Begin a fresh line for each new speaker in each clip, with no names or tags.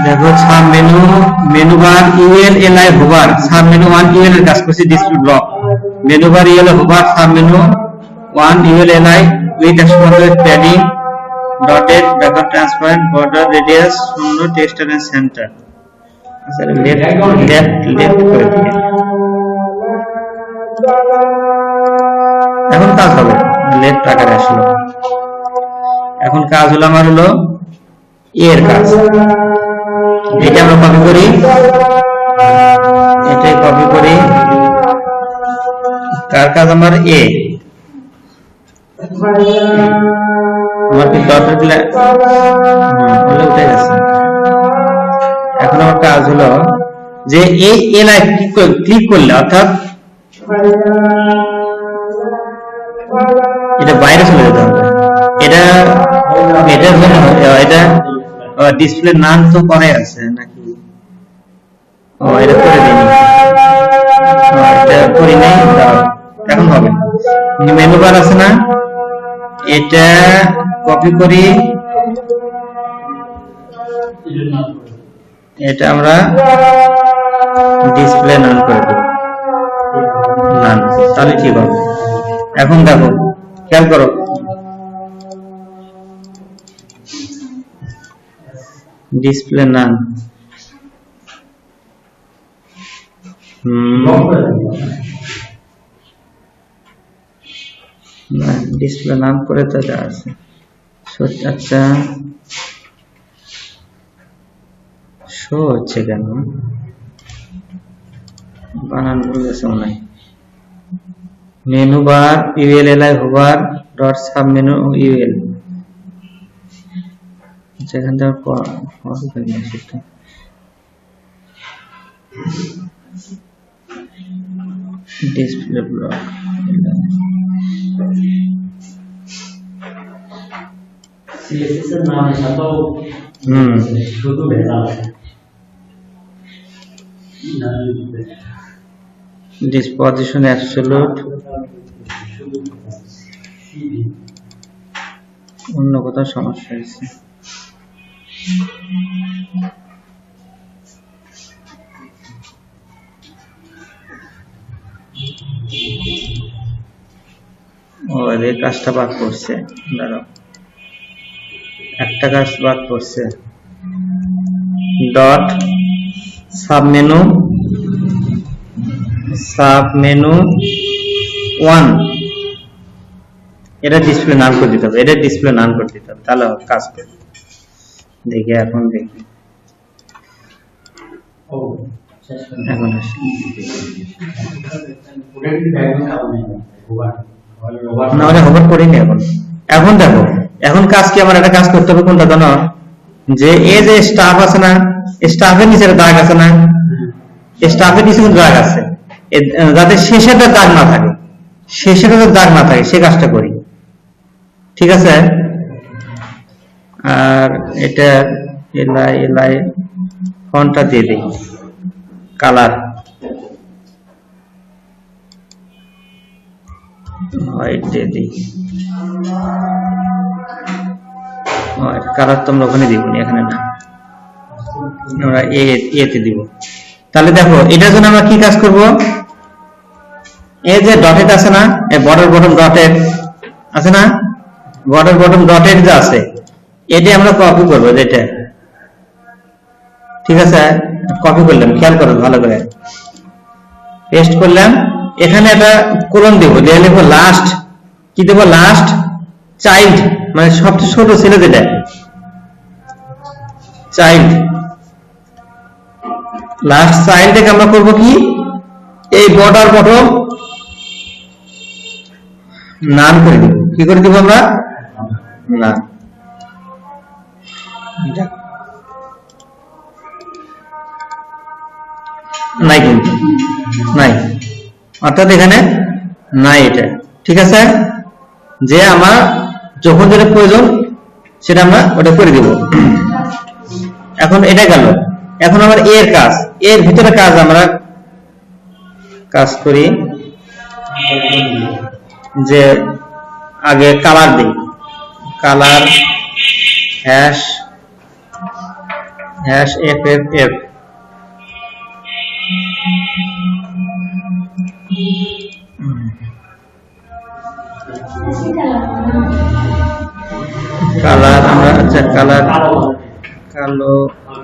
দেখো sub menu, menu bar UL LI hover, sub menu 1 UL এর কাজ করছি display block, menu bar UL hover, sub menu 1 UL LI with exported padding dotted backup transparent border radius 0 text end centre. আচ্ছা left করে দিই। এখন কাজ হবে, left আকারে আসলো। এখন কাজ হলো আমার হলো এর কাজ, এটা আমরা কপি করি, এটাই কপি করি। কার কাজ আমার এ, আমার কি ডটেড হলে উঠে গেছে। এখন আমার কাজ হলো যে এই এলআই ক্লিক করলে অর্থাৎ এটা বাইরে চলে যেতে হবে। এটা এটার জন্য এটা ডিসপ্লে নাম তো করে আছে নাকি? ও এটা করে দিইনি, এটা করি নাই। এখন হবে মেনু বার আছে না, এটা কপি করি, এটা আমরা ডিসপ্লে নাম করে দেব, নাম, তাহলে ঠিক হবে। এখন দেখো খেয়াল করো, ডিসপ্লে নাম ডিসপ্লে নাম করে তো যা আছে। আচ্ছা শো হচ্ছে কেন, বানান ভুল গেছে মনে হয়। Menu bar UL LI hover dot sub menu UL, যেখান থেকে ডিসপ্লে ব্লক
সিএসএস এর নামের সাথেও শুধু ভেজাল
disposition absolute অন্য কোথাও সমস্যা হয়েছে। ও এই কাজটা বাদ করছে, দাঁড়াও একটা কাজ বাদ করছে, ডট সাব মেনু 1 এটা ডিসপ্লে নাম করে দিতে হবে, এটা ডিসপ্লে নাম করে দিতে হবে, তাহলে কাজ করবে। দেখি এখন দেখি, এখন না ওটা হোভার করিনি এখন। এখন দেখো এখন কাজ কি, আমার একটা কাজ করতে হবে কোনটা জানো, যে এই যে স্টাফ আছে না, স্টাফের নিচে দাগ আছে না, স্টাফের নিচে দাগ আছে, যাতে শেষেরটা দাগ না থাকে, শেষেরটা দাগ না থাকে সে কাজটা করি, ঠিক আছে। আর এটা এলআই এলআই ফন্টটা দিয়ে দিই, কালার হোয়াইট দিয়ে দিই, কালার তোমরা ওখানে দিব না, এখানে না, আমরা এতে দিব। তাহলে দেখো এটার জন্য আমরা কি কাজ করব, এই যে ডটেড আছে না, এই বর্ডার বটম ডটেড আছে না, বর্ডার বটম ডটেড যে আছে, এটা আমরা কপি করব, যেটা ঠিক আছে কপি করলাম, খেয়াল করো ভালো করে, পেস্ট করলাম, এখানে একটা কোলন দেব, দিয়ে লিখব লাস্ট, কি দেব লাস্ট চাইল্ড, মানে সবচেয়ে ছোট ছেলে যেটা চাইল্ড, লাস্ট চাইল্ডটাকে আমরা করব কি, এই বর্ডার বটম নাম করে দিব, কি করে দিব আমরা নাম, নাই কিন্তু নাই, অর্থাৎ এখানে নাই এটা, ঠিক আছে। যে আমার যখন যেটা প্রয়োজন সেটা আমরা ওটা করে দিব। এখন এটা গেল, এখন আমার এর কাজ, এর ভিতরে কাজ আমরা কাজ করি, যে আগে কালার দিই, কালার হ্যাশ #FFF কালার আমরা আচ্ছা কালার কালো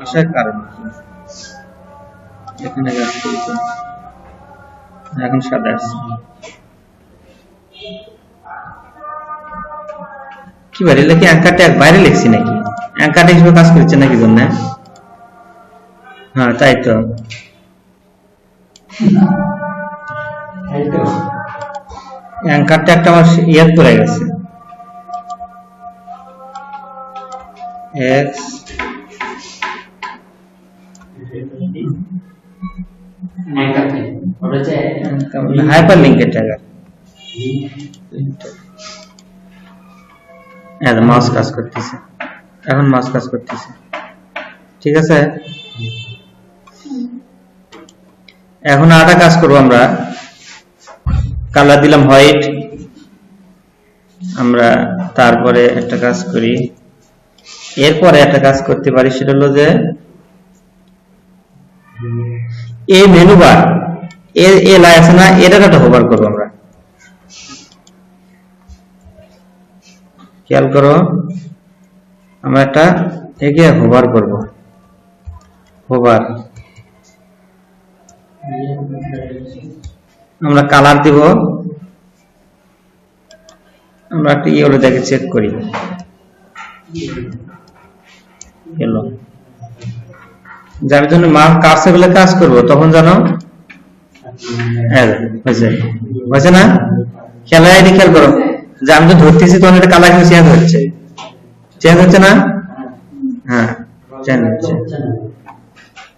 আসার কারণ এখানে এখন সাদা আছে কি বাইরে লিখি অ্যাঙ্কার ট্যাগ বাইরে লিখছি নাকি অ্যাঙ্কার ট্যাগ হিসেবে কাজ করছে নাকি জন্য হ্যাঁ তাই তো অ্যাঙ্কার ট্যাগটা আমার ইয়াদ পড়ে গেছে x হাইপার লিঙ্কের ট্যাগ মাউস কাজ করতেছে এখন মাউস কাজ করতেছে ঠিক আছে এখন আরেকটা কাজ করব আমরা কালার দিলাম হোয়াইট আমরা তারপরে একটা কাজ করি এরপরে একটা কাজ করতে পারি সেটা হলো যে এই মেনু বার এ লাই আছে না এটার একটা হোভার করব আমরা খেয়াল করো আমরা একটা একে হোভার করব হোভার আমরা কালার দিব আমরা একটা ইয়েলো দেখে চেক করি এলো যার জন্য মার্ক কার্সে বলে কাজ করব তখন জানো হয়েছে না খেলা আইডি খেয়াল করো যে আমি তো ধরতেছি তখন এটা কালার কিন্তু চেঞ্জ হচ্ছে না হ্যাঁ চেঞ্জ হচ্ছে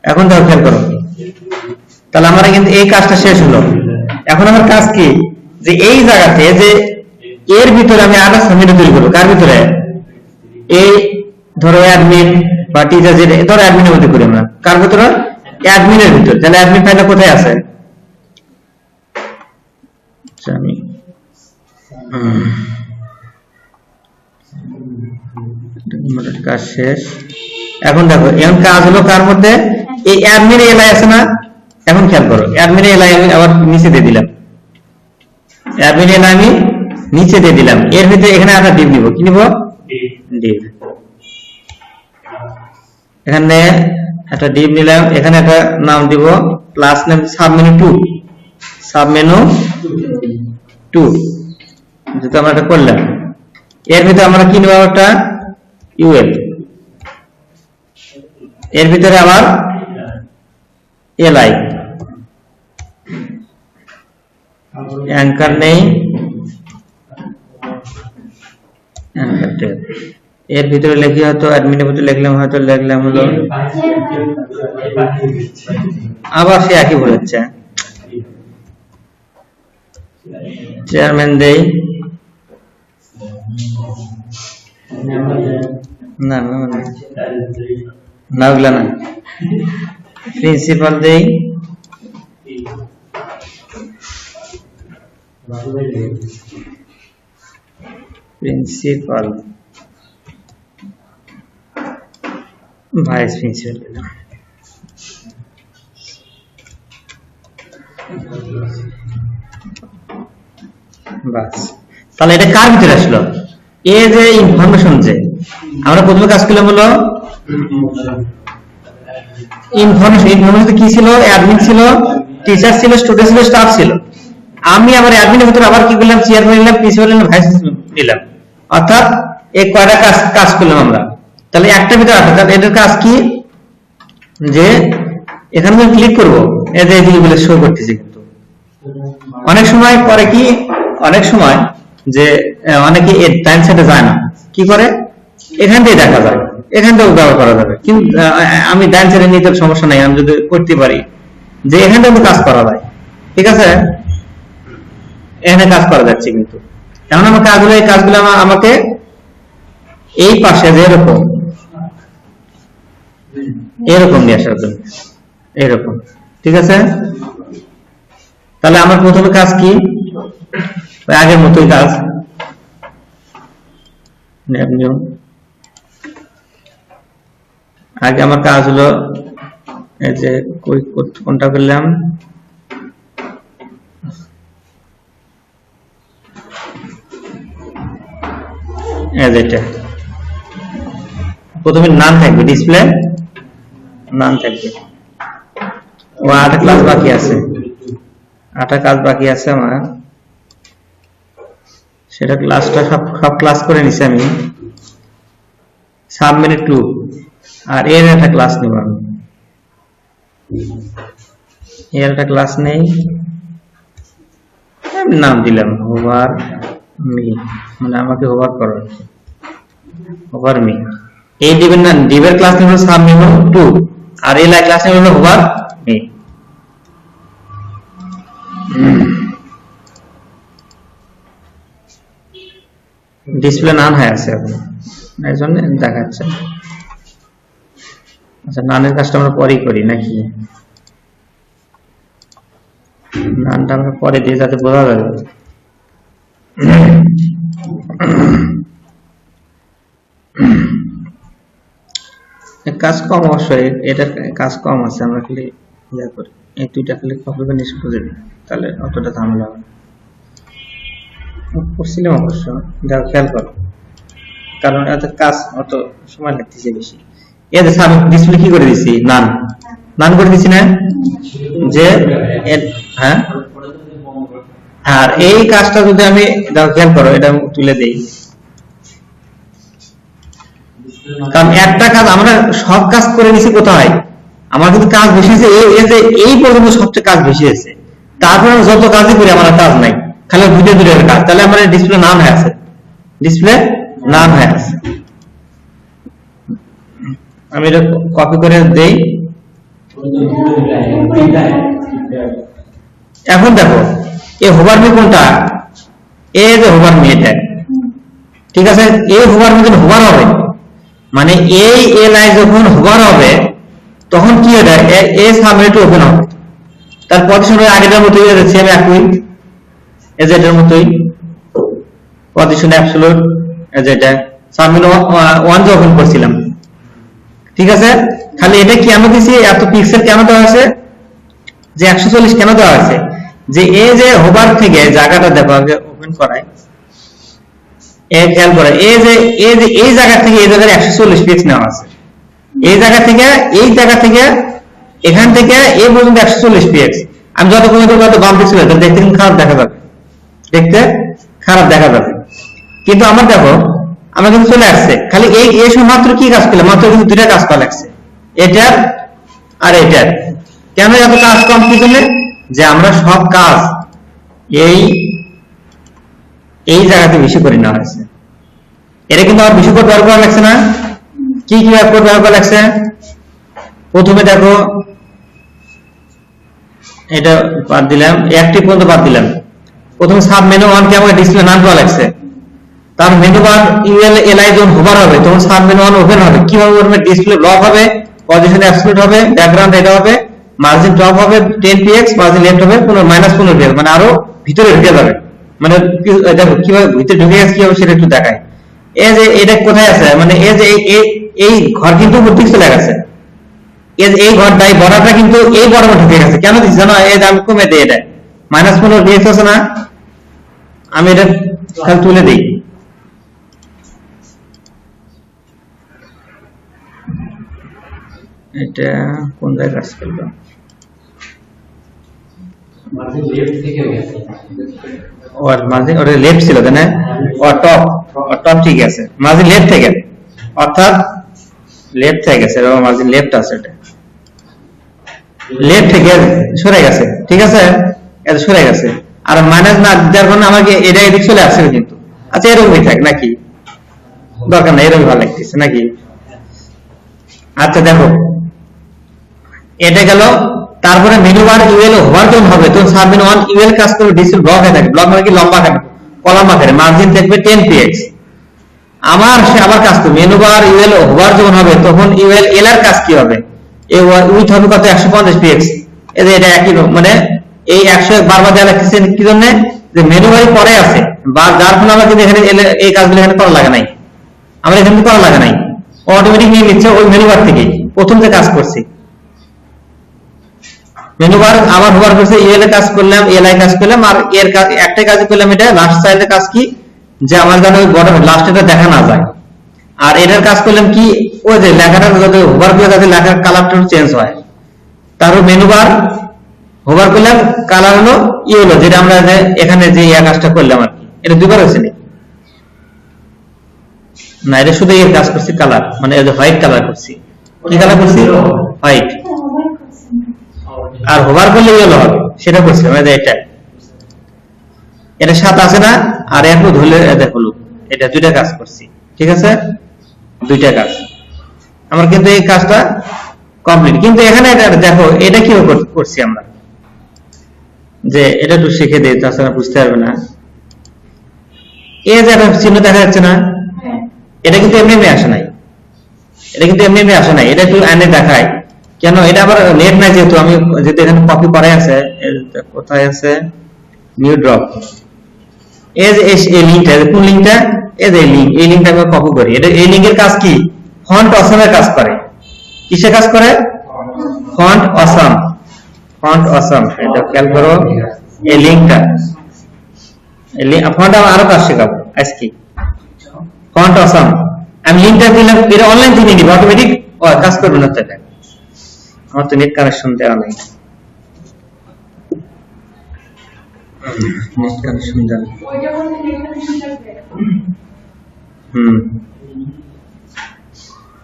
এখন দেখো খেয়াল করো তাহলে আমার কিন্তু এই কাজটা শেষ হলো এখন আমার কাজ কি যে এই জায়গাতে যে এর ভিতরে আমি আলাদা সাবমিট তৈরি করবো কার ভিতরে এই ধরো অ্যাডমিন বা টিচার যে ধরো অ্যাডমিনের মধ্যে করি আমরা কার ভিতরে অ্যাডমিনের ভিতর তাহলে অ্যাডমিন ফাইলটা কোথায় আছে আমি কাজ শেষ এখন দেখো এখন কাজ হলো কার মধ্যে এই অ্যাডমিন এলাই আছে না এখন খেয়াল করো অ্যাডমিন এলাই আমি আবার নিচে দিয়ে দিলাম অ্যাডমিন এলাই আমি নিচে দিয়ে দিলাম এর ভিতরে এখানে একটা ডিভ নিব কি নিব ডিভ এখানে একটা ডিভ নিলাম এখানে একটা নাম দিব ক্লাস নেম সাবমেনু 2 যেটা আমরা এটা করলাম এর ভিতরে আমরা কি নেব একটা ইউএল এর ভিতরে আবার এলআই অ্যাঙ্কার নেই অ্যাঙ্কার ট্যাগ এর ভিতরে লিখি হয়তো অ্যাডমিনের ভিতরে লিখলাম হয়তো লিখলাম হলো আবার সে একই ভুল হচ্ছে চেয়ারম্যান দেই না না না ওগুলা না প্রিন্সিপাল দেই প্রিন্সিপাল ভাইস প্রিন্সিপাল দিলাম বাস তাহলে এটা কার ভিতরে আসলো এই যে ইনফরমেশন যে আমরা প্রথমে কাজ করলাম হলো ইনফরমেশন কি ছিল অ্যাডমিন ছিল টিচার ছিল স্টুডেন্ট ছিল স্টাফ ছিল আমি আবার অ্যাডমিনের ভিতরে আবার কি করলাম চেয়ারম্যান নিলাম প্রিন্সিপাল নিলাম ভাইস প্রিন্সিপাল নিলাম অর্থাৎ এই কয়টা কাজ করলাম আমরা তাহলে একটা ভিতরে আছে তাহলে এটার কাজ কি যে এখানে আমি ক্লিক করব এই যে এইগুলো শো করতেছে কিন্তু অনেক সময় পরে কি অনেক সময় যে অনেকে এর টাইম সেটে যায় না কি করে এখান থেকে দেখা যায় এখান থেকেও ব্যবহার করা যাবে কিন্তু আমি ডান সাইডে নিতে সমস্যা নাই আমি যদি করতে পারি যে এখান থেকে কাজ করা যায় ঠিক আছে এখানে কাজ করা যাচ্ছে কিন্তু এখন আমার কাজগুলো এই কাজগুলো আমাকে এই পাশে যে এরকম নিয়ে আসার জন্য এরকম ঠিক আছে তাহলে আমার প্রথমে কাজ কি আগের মতোই কাজ আগে আমার কাজ হলো এই যে কোনটা করলাম, এটা প্রথমে নাম থাকবে, ডিসপ্লে নাম থাকবে। ও 8টা ক্লাস বাকি আছে, 8টা কাজ বাকি আছে আমার, সেটা ক্লাসটা সব ক্লাস করে নিছি আমি। সাবমিট টু, আর এর একটা ক্লাস নেব আমি, এর একটা ক্লাস নেই, নাম দিলাম হোভার মি, মানে আমাকে হোভার করো, হোভার মি। এই ডিভের না, ডিভের ক্লাস নেব সাবমিট টু, আর এই ক্লাস নেব হোভার মি। ডিসপ্লে নান হয়ে আছে এখন, এই জন্য দেখাচ্ছে। আচ্ছা, নানের কাজটা আমরা পরেই করি নাকি? নানটা আমরা পরে দিয়ে যাতে বোঝা যাবে। কাজ কম অবশ্যই, এটার কাজ কম আছে, আমরা খালি ইয়া করি, এই দুইটা খালি কপি করে নিয়ে খুঁজে দিই, তাহলে অতটা ঝামেলা হবে। করছিলাম অবশ্য, দেখো খেয়াল করো, কারণ এত কাজ অত সময় লাগতেছে বেশি। এই যে ডিসপ্লে কি করে দিছি, নান নান করে দিছি না, যে হ্যাঁ। আর এই কাজটা যদি আমি দেখো খেয়াল করো, এটা তুলে দেই, কারণ একটা কাজ আমরা সব কাজ করে নিছি কোথায়, আমার কিন্তু কাজ বেশি হয়েছে এই পর্যন্ত, সবচেয়ে কাজ বেশি হয়েছে। তারপরে যত কাজই করি আমার কাজ নাই, খালি দুটো দুটোর কাজ, তাহলে আমার ডিসপ্লে নাম হয়ে আছে, ডিসপ্লে নাম হয়ে আছে। আমি এটা কপি করে দেই। এখন দেখো এই হোভার মি কোনটা, এই যে হোভার মি, এটা ঠিক আছে। এই হোভার মি যখন হোভার হবে, মানে এই এলআই যখন হোভার হবে, তখন কি হবে, এই সাবমিট ওপেন হবে, তার পজিশন আগেটার মতোই যাচ্ছে, আমি একই এজেটার মতোই পজিশন অ্যাবসলিউট যেটা সাবমিট 1 যে ওপেন করছিলাম, ঠিক আছে। খালি এটা কেন দিছি, এত পিক্সেল কেন দেওয়া আছে, যে 140 কেন দেওয়া আছে, যে এই যে হোভার থেকে জায়গাটা দেখো, আগে ওপেন করাই, এই খেয়াল করে, এই যে এই জায়গা থেকে এই জায়গায় 140 পিক্স নেওয়া আছে, এই জায়গা থেকে এখান থেকে এই পর্যন্ত 140 পিক্স। আমি যত কমে দেবো তত বাম পিক্সেল দেখতে কিন্তু খারাপ দেখা যাবে, দেখতে খারাপ দেখা যাবে। কিন্তু আমার দেখো, আমার কিন্তু চলে আসছে, খালি এই সময় মাত্র কি কাজ করলাম, মাত্র কিন্তু দুইটা কাজ করা লাগছে, এটার আর এটার। কেন এত কাজ কম, কি জন্য, যে আমরা সব কাজ এই জায়গাতে বেশি করে নেওয়া হয়েছে। এটা কিন্তু আমার বেশি কোড ব্যবহার করা লাগছে না। কি কি কোড ব্যবহার করা লাগছে, প্রথমে দেখো এটা বাদ দিলাম, অ্যাক্টিভ পর্যন্ত বাদ দিলাম। প্রথমে সাব মেনু 1 কে আমাকে ডিসপ্লে নাম দেওয়া লাগছে, তার মেনু বার ইউএল এলআই যখন হোভার হবে তখন সাব মেনু 1 ওপেন হবে। কিভাবে করবে, ডিসপ্লে ব্লক হবে, পজিশন অ্যাবসলিউট হবে, ব্যাকগ্রাউন্ড এটা হবে, মার্জিন টপ হবে 10px, মার্জিন লেফট হবে -15px, মানে আরো ভিতরে ঢুকে যাবে। মানে দেখো কিভাবে ভিতরে ঢুকে গেছে, কি হবে সেটা একটু দেখায়। এই যে এটা কোথায় আছে, মানে এই যে এই ঘর কিন্তু উপর চলে গেছে, এই ঘরটা এই বর্ডারটা কিন্তু এই বরাবর ঢুকে গেছে। কেন দিচ্ছি জানো, এই যে আমি কমে দিই, এটা -15px আছে না, আমি এটা খালি তুলে দিই, এটা কোন জায়গায় কাজ করলো, মাঝে ওটা লেফট ছিল তাই না, টপ ঠিক আছে, মাঝে লেফট থেকে, অর্থাৎ লেফট থেকে গেছে, মাঝে লেফট আছে, এটা লেফট থেকে সরে গেছে, ঠিক আছে, এটা সরে গেছে। আর মাইনাস না দেওয়ার কারণে আমাকে এটা এদিক চলে আসছে কিন্তু। আচ্ছা এরকমই থাক নাকি, দরকার না, এরকম ভালো লাগতেছে নাকি। আচ্ছা দেখো এটা গেল, তারপরে মেনু বার ইউএল হোভার যখন হবে তখন সাবমেনু 1 ইউএল কাজ করবে, ডিসপ্লে ব্লক হয়ে থাকে, ব্লক মানে কি লম্বা থাকে, কলাম আকারে, মার্জিন থাকবে 10px। আমার কাজ তো মেনু বার ইউএল হোভার যখন হবে তখন ইউএল এল এর কাজ কি হবে, এই উইথ হবে কত, 150px। এটা একই, মানে এই 100 বারবার দেওয়া লাগতেছে কি জন্য, যে মেনু বার পরে আছে, বা যার ফলে আমরা কিন্তু এখানে এই কাজগুলো এখানে করা লাগে নাই, আমরা এখানে করা লাগে নাই, অটোমেটিক নিয়ে নিচ্ছে ওই মেনু বার থেকেই। প্রথম যে কাজ করছি, মেনু বার আবার হোভার করছে, ইউএল এ কাজ করলাম, এলআই কাজ করলাম, আর এর কাজ একটা কাজ করলাম, এটা লাস্ট চাইল্ডের কাজ কি, যে আমার যেন ওই বটম লাস্টটা দেখা না যায়। আর এটার কাজ করলাম কি, ওই যে লেখাটা যাতে হোভার করলে যাতে লেখার কালারটা চেঞ্জ হয়। তারপর মেনু বার হোভার করলাম, কালার হলো ইয়েলো, যেটা আমরা এখানে যে কাজটা করলাম আর কি। এটা দুবার হয়েছে না, এটা শুধু এর কাজ করছি, কালার মানে হোয়াইট কালার করছি। কি কালার করছি? হোয়াইট। আর হোভার করলে ইয়েলো হবে, সেটা করছি মানে এটা। এটা 7 আছে না, আর একটু ধরলে হলো, এটা 2টা কাজ করছি। ঠিক আছে, 2টা কাজ আমার কিন্তু এই কাজটা কমপ্লিট। কিন্তু এখানে এটা দেখো, এটা কিভাবে করছি আমরা, যে এটা একটু শিখে দিই, তাছাড়া বুঝতে পারবে না। এই যে একটা চিহ্ন দেখা যাচ্ছে না, এটা কিন্তু এমনি এমনি আসে নাই, এটা কিন্তু এমনি এমনি আসে নাই, এটা একটু এনে দেখায় কেন। এটা আবার নেট নাই, যেহেতু আমি যেহেতু এখানে কপি করাই আছে, কোথায় আছে নিউ ড্রপ, এই যে এই লিংকটা, কোন লিংকটা, এই যে লিংক, এই লিংকটা আমি কপি করি। এটা এই লিংকের কাজ কি, ফন্ট অসামের কাজ করে। কিসের কাজ করে? Font awesome. ফন্ট অসাম, এটা খেয়াল করো। এই লিংকটা, ফন্ট আমি আরো কাজ শেখাবো আজকে। ফন্ট অসাম আমি লিংকটা দিলাম, এটা অনলাইন থেকে নিব, অটোমেটিক কাজ করবে না। তাহলে আমার তো নেট কানেকশন দেওয়া নাই, নেট কানেকশন দেওয়া।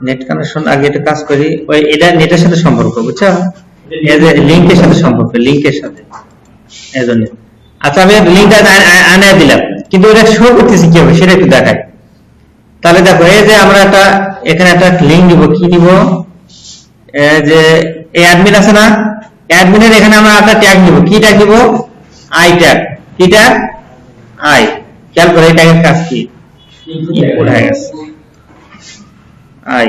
নেট কানেকশন আগে এটা কাজ করি, ওই এটা নেটের সাথে সম্পর্ক, বুঝছো? এই যে লিংকের সাথে সম্পর্ক, লিংকের সাথে, এজন্য। আচ্ছা, আমি লিংকটা আনে দিলাম, কিন্তু এটা শো করতেছি কি হবে সেটা একটু দেখাই। তাহলে দেখো, এই যে আমরা একটা এখানে একটা লিংক দিব, কি দিব, এই যে এই অ্যাডমিন আছে না, অ্যাডমিনের এখানে আমরা একটা ট্যাগ দিব। কি ট্যাগ দিব? I tag. কি ট্যাগ? আই। খেয়াল করে এই ট্যাগের কাজ কি, ইনপুট হয়ে গেছে। আই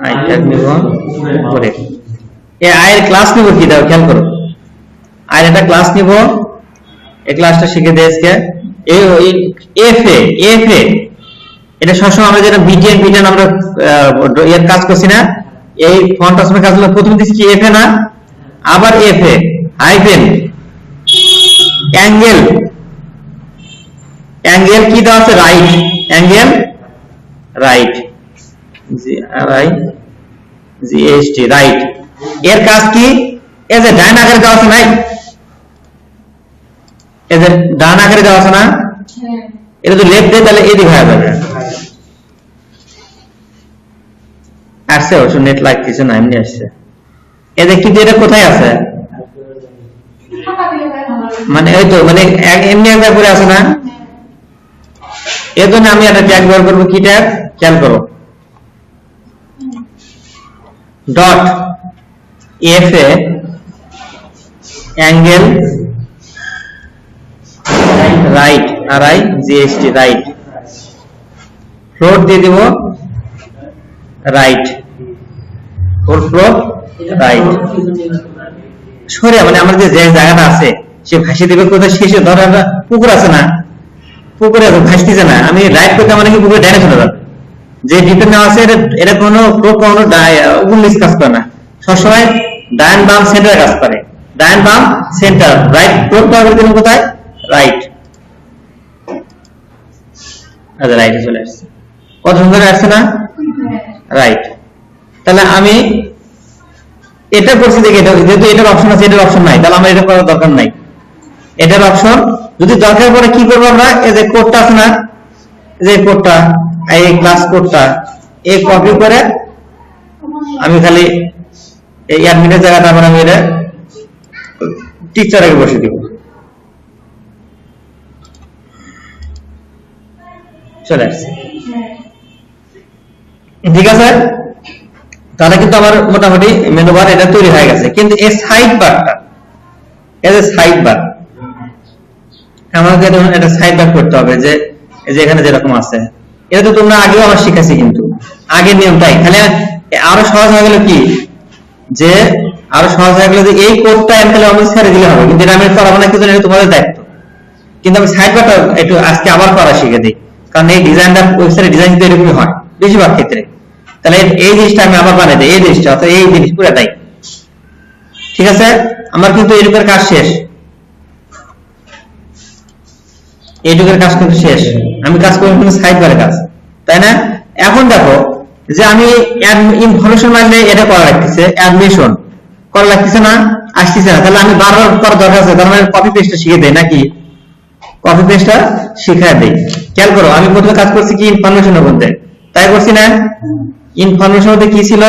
আই ট্যাগ নিব উপরে। এই আই এর ক্লাস নিব কি, দাও খেয়াল করো। আই এর একটা ক্লাস নিব, এই ক্লাসটা শিখে দেই আজকে। এফ এ এটা সবসময় আমরা যেটা বিটিএন আমরা এর কাজ করছি না, এই ফন্ট অসমের কাজগুলো প্রথমে দিচ্ছি কি এফ এ না, আবার F A hyphen angle. Angle কি দেওয়া আছে? Right. Angle right, G R I G S T, right. এর কাজ কি? এই যে ডান আকারে দেওয়া আছে নাই, এই যে ডান আকারে দেওয়া আছে না, এটা তো লেফট দেয়, তাহলে এদিকে হয়ে যাবে। আসছে অবশ্য, নেট লাগতেছে না, এমনি আসছে। এই যে কিন্তু এটা কোথায় আছে, মানে এই তো মানে এমনি একবার করে আছে না, এর জন্য আমি একটা ট্যাগ ব্যবহার করবো। কি ট্যাগ? খেয়াল করো, dot F A angle right, R I G S T, right. Float দিয়ে দিব রাইট, ফুল ফ্লোট রাইট। সরে মানে আমার যে জায়গাটা আছে সে ভাসিয়ে দেবে কোথায়, শেষে ধরো আমরা পুকুর আছে না, পুকুরে ভাসতেছে না, আমি রাইট করতে মানে কি পুকুরে ডাইনে চলে যাবে। যে ডিপেন্ড নেওয়া আছে এটা কোনো উনিশ কাজ করে না, সবসময় ডান বাম সেন্টার কাজ করে। ডান বাম সেন্টার, রাইট করতে হবে তুমি কোথায়? রাইট। আচ্ছা, রাইটে চলে আসছে, কত সুন্দর আসছে না, রাইট। তাহলে আমি এটা করছি দেখি, যেহেতু এটার অপশন আছে, এটার অপশন নাই, তাহলে আমার এটা করার দরকার নাই। এটার অপশন যদি দরকার পড়ে কি করবো আমরা, এই যে কোডটা আছে না, যে কোডটা, এই ক্লাস কোডটা এই কপি করে আমি খালি এই অ্যাডমিনের জায়গাটা আবার আমি এটা টিচারে বসে দিব, চলে আসছে। ঠিক আছে, তাহলে কিন্তু আমার মোটামুটি মেনু বার এটা তৈরি হয়ে গেছে। কিন্তু এই সাইড বারটা, এই যে সাইড বার, আমাকে এটা সাইড বার করতে হবে, যে এখানে যেরকম আছে, এটা তো তোমরা আগেও আমার শিখাইছি, কিন্তু আগের নিয়মটাই, খালি আরো সহজ হয়ে গেল কি, যে আরো সহজ হয়ে গেল যে এই কোডটা এখানে আমি ছেড়ে দিলে হবে, কিন্তু এটা আমি করাবো না, কিন্তু এটা তোমাদের দায়িত্ব। কিন্তু আমি সাইড বারটা একটু আজকে আবার করা শিখে দিই, কারণ এই ডিজাইনটা ওয়েবসাইটে ডিজাইন কিন্তু এরকমই হয় বেশিরভাগ ক্ষেত্রে। তাহলে এই জিনিসটা আমি আবার বানিয়ে দিই, এই জিনিসটা অর্থাৎ এই জিনিস পুরোটাই। ঠিক আছে, আমার কিন্তু এইটুকুর কাজ শেষ, এইটুকুর কাজ কিন্তু শেষ। আমি কাজ করবো কিন্তু সাইড বারের কাজ, তাই না? এখন দেখো যে আমি ইনফরমেশন মারলে এটা করা লাগতেছে, অ্যাডমিশন করা লাগতেছে না, আসতেছে না, তাহলে আমি বারবার করা দরকার আছে, তার মানে কপি পেস্টটা শিখে দেয় নাকি? কপি পেস্টটা শিখায় দেয়। খেয়াল করো, আমি প্রথমে কাজ করছি কি ইনফরমেশনের মধ্যে, তাই করছি না? ইনফরমেশন মধ্যে কি ছিল?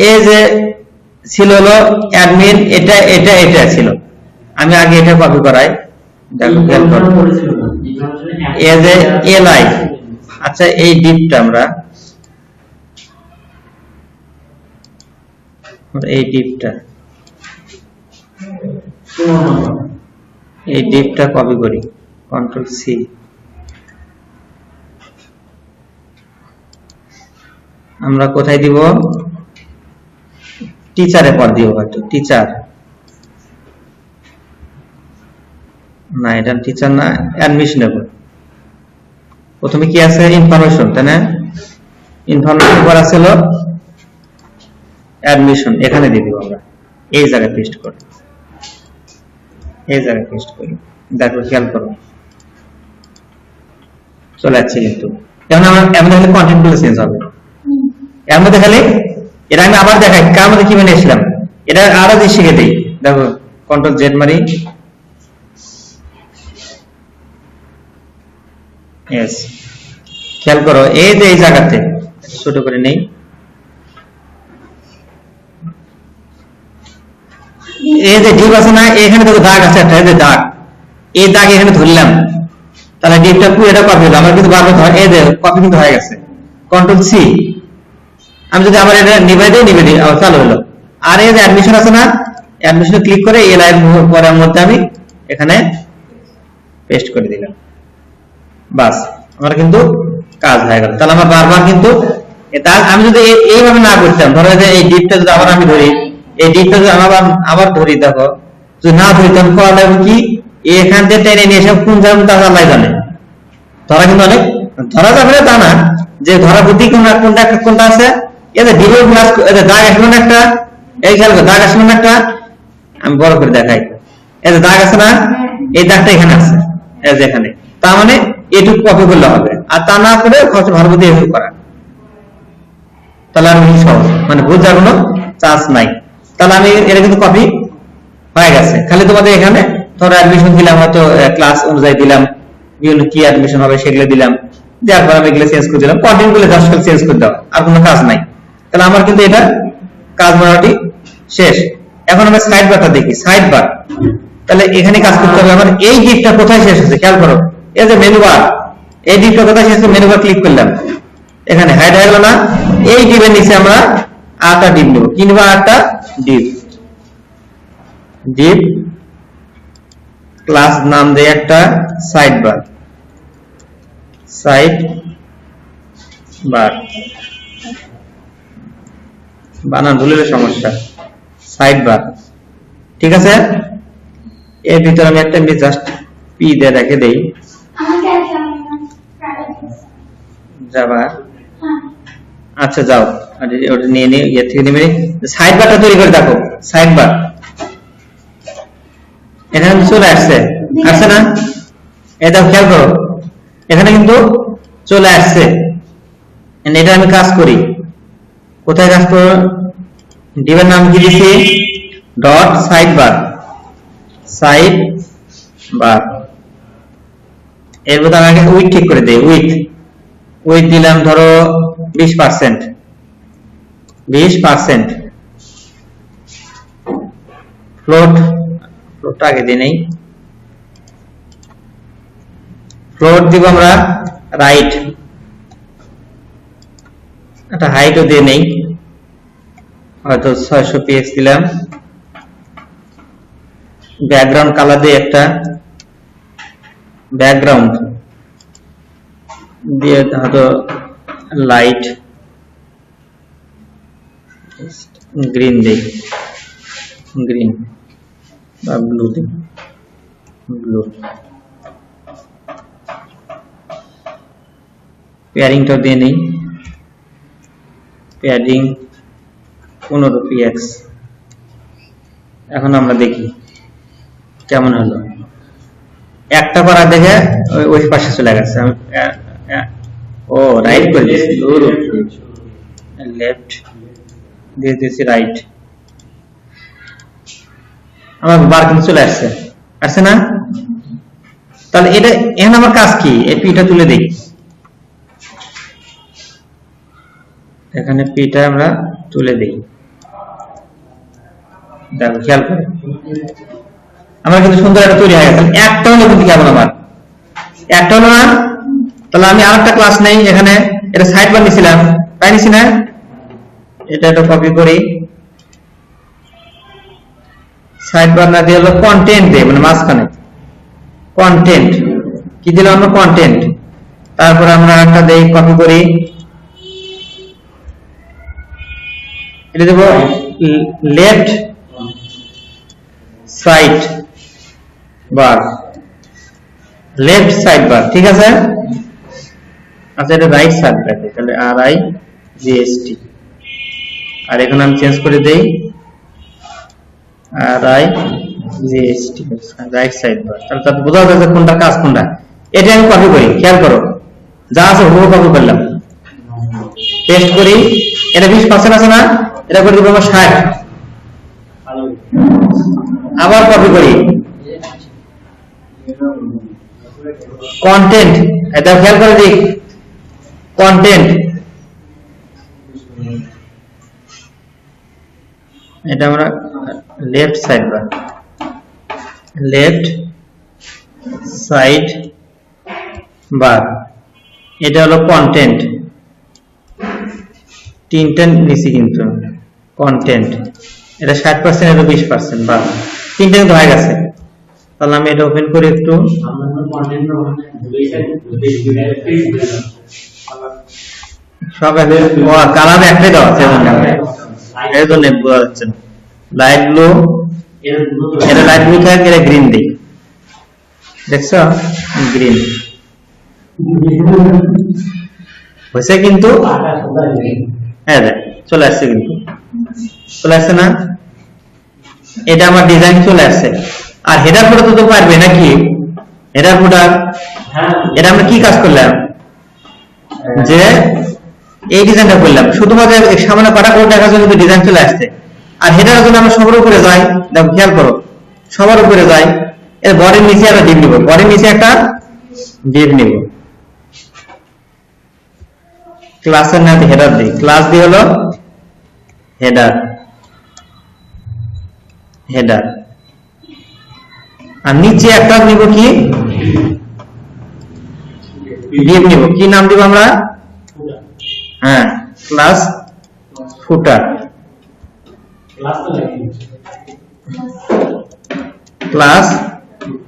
এই যে ছিল হলো অ্যাডমিন, এটা এটা এটা ছিল। আমি আগে এটা কপি করাই, দেখো খেয়াল করো, এই যে এলআই, আচ্ছা এই ডিপটা আমরা এই ডিপটা কপি করি, কন্ট্রোল সি। আমরা কোথায় দিব? টিচারে পর দিব, হয়তো টিচার না, এটা টিচার না, অ্যাডমিশনে প্রথমে কি আছে? ইনফরমেশন, তাই না? ইনফরমেশন পর আছে হলো অ্যাডমিশন, এখানে দিয়ে দিব আমরা, এই জায়গায় পেস্ট করি, এই জায়গায় পেস্ট করি। দেখো খেয়াল করো, চলে যাচ্ছে কিন্তু। যেমন আমার এর মধ্যে কন্টেন্ট গুলো চেঞ্জ হবে, এর মধ্যে খালি এটা আমি আবার দেখাই কার মধ্যে কি বানিয়েছিলাম, এটা আরো যে শিখে দিই। দেখো কন্ট্রোল জেড মারি, यस, খেয়াল করো এই যে এই জায়গাতে ছোট করে নেই, এই যে ডিপ আছে না, এখানে দেখো দাগ আছে একটা, এই যে দাগ, এই দাগ এখানে ধরলাম, তাহলে ডিপটা পুরো এটা কপি হলো। আমার কিন্তু বারবার ধর, এই যে কপি কিন্তু হয়ে গেছে, কন্ট্রোল সি। আমি যদি আবার এটা নিভে দিই আবার চালু হলো। আর এই যে অ্যাডমিশন আছে না, অ্যাডমিশনে ক্লিক করে এই লাইন পরের মধ্যে আমি এখানে পেস্ট করে দিলাম, বাস আমার কিন্তু কাজ হয়ে গেল। তাহলে আমার বারবার কিন্তু আমি যদি এইভাবে না করতাম, ধরো যে এই ডিপটা যদি আবার আমি ধরি, এই ডিপটা যদি আবার ধরি, দেখো যদি না ধরি তখন করা লাগবে কি, এখান থেকে টেনে নিয়ে এসে কোন যাবে তা আল্লাহ জানে। ধরা কিন্তু অনেক ধরা যাবে না তা না, যে ধরা বুদ্ধি কোনটা আছে, এই যে ডিপের গ্লাস, এই যে দাগ আসলো না একটা, এই খেয়াল করো দাগ আসলো না একটা, আমি বড় করে দেখাই, এই যে দাগ আছে না, এই দাগটা এখানে আছে, এই যে এখানে, তার মানে এটুকু কপি করলে হবে, আর তা না করে খরচ ভালো বুদ্ধি এভাবে করা, তাহলে আর বেশি সহজ, মানে বোঝার কোনো চান্স নাই। তাহলে আমি এটা কিন্তু কপি হয়ে গেছে। খালি তোমাদের এখানে ধরো অ্যাডমিশন দিলাম, হয়তো ক্লাস অনুযায়ী দিলাম, বিভিন্ন কি অ্যাডমিশন হবে সেগুলো দিলাম, দেওয়ার পর আমি এগুলো চেঞ্জ করে দিলাম, কন্টেন্ট গুলো জাস্ট চেঞ্জ করে দাও, আর কোনো কাজ নাই। তাহলে আমার কিন্তু এটা কাজ মোটামুটি শেষ। এখন আমরা সাইড বারটা দেখি, সাইড বার, তাহলে এখানে কাজ করতে হবে আমার। এই ডিপটা কোথায় শেষ হচ্ছে খেয়াল করো, এই যে মেনু বার, এই ডিপটা কোথায় শেষ হচ্ছে, মেনু বার ক্লিক করলাম, এখানে হাইড হয়ে গেল না, এই ডিপের নিচে আমরা আটটা ডিপ নেব, কিংবা আটটা ডিপ, ডিপ ক্লাস নাম দেয় একটা সাইড বার, সাইড বার, বানান ভুলের সমস্যা, সাইড বার, ঠিক আছে। এর ভিতরে আমি একটা জাস্ট পি দিয়ে রেখে দেই, যাবা, আচ্ছা যাও, ওটা নিয়ে নিয়ে ইয়ে থেকে নেবে, সাইড বারটা তৈরি করে দেখো, সাইড বার এখানে চলে আসছে, আসছে না, এটা খেয়াল করো, এখানে কিন্তু চলে আসছে। এটা আমি কাজ করি, কোথায় কাজ করো, ডিবের নাম কি দিছি, dot side bar, side bar, এর মধ্যে আমি আগে উইথ ঠিক করে দেই, উইথ দিলাম ধরো 20%, 20%, ফ্লোটটা আগে দিই নেই, ফ্লোট দিব আমরা রাইট, একটা হাইটও দিয়ে নেই, হয়তো 600 px দিলাম, ব্যাকগ্রাউন্ড কালার দিয়ে একটা ব্যাকগ্রাউন্ড দিয়ে হয়তো লাইট গ্রিন দেই, গ্রিন বা ব্লু দিই, ব্লু, পেয়ারিংটা দিয়ে নেই, প্যাডিং 15 px। এখন আমরা দেখি কেমন হলো। একটা করা দেখে ওই পাশে চলে গেছে। ও রাইট করে দিয়েছি, লেফট দিয়ে দিয়েছি রাইট, আমার বার কিন্তু চলে আসছে, আসছে না? তাহলে এটা এখন আমার কাজ কি? এই পিটা তুলে দিই, এখানে পিটা আমরা তুলে দিই। দেখো খেয়াল করে আমার কিন্তু সুন্দর একটা তৈরি হয়ে গেছে। একটা হলো কিন্তু কেমন আমার একটা হলো না? তাহলে আমি আরেকটা ক্লাস নেই, এখানে এটা সাইড বার নিছিলাম, তাই নিছি না? এটা একটা কপি করি, সাইড বার না দিয়ে হলো কন্টেন্ট দিয়ে, মানে মাঝখানে কন্টেন্ট কি দিলাম আমরা? কন্টেন্ট। তারপর আমরা একটা দেই, কপি করি, এটা দেব left side bar, left side bar, ঠিক আছে? আচ্ছা এটা রাইট সাইড বার, তাহলে RIGST, আর এখানে আমি চেঞ্জ করে দেই RIGST, রাইট সাইড বার। তাহলে তাতে বোঝা যাচ্ছে কোনটা কাজ কোনটা। এটা আমি কপি করি, খেয়াল করো, যা আছে হুবহু কপি করলাম, পেস্ট করি। এটা 20% আছে না? এটা করে দিব আমরা 60, আবার কপি করি, কন্টেন্ট, এটা খেয়াল করে দিই, কন্টেন্ট, এটা আমরা left side bar, left side বার, এটা হলো কন্টেন্ট, তিনটা নিচে কিন্তু কন্টেন্ট, এটা 60%, এটা 20%, বা তিনটা কিন্তু হয়ে গেছে। তাহলে আমি এটা ওপেন করি একটু, সব কালার একটাই দেওয়া আছে, এর জন্য বোঝা যাচ্ছে না। লাইট ব্লু, এটা লাইট ব্লু থাকে, এটা গ্রিন দিই, দেখছো গ্রিন হয়েছে কিন্তু, হ্যাঁ চলে আসছে, কিন্তু চলে আসছে না? এটা আমার ডিজাইন চলে আসছে। আর হেডার ফটো তো পারবে নাকি? হেডার ফুটার এটা আমরা কি কাজ করলাম, যে এই ডিজাইনটা করলাম শুধুমাত্র সামনে পাটা কোড দেখার জন্য ডিজাইন চলে আসছে। আর হেডারের জন্য আমরা সবার উপরে যাই, দেখো খেয়াল করো, সবার উপরে যাই, এর বডির নিচে একটা ডিপ নিব, বডির নিচে একটা ডিপ নিব, ক্লাসের নাম হেডার দিই, ক্লাস দিয়ে হলো হেডার, হেডার। আর নিচে একটা নিব কি, ডিপ নিব, কি নাম দিব আমরা? হ্যাঁ, ক্লাস ফুটার, ক্লাস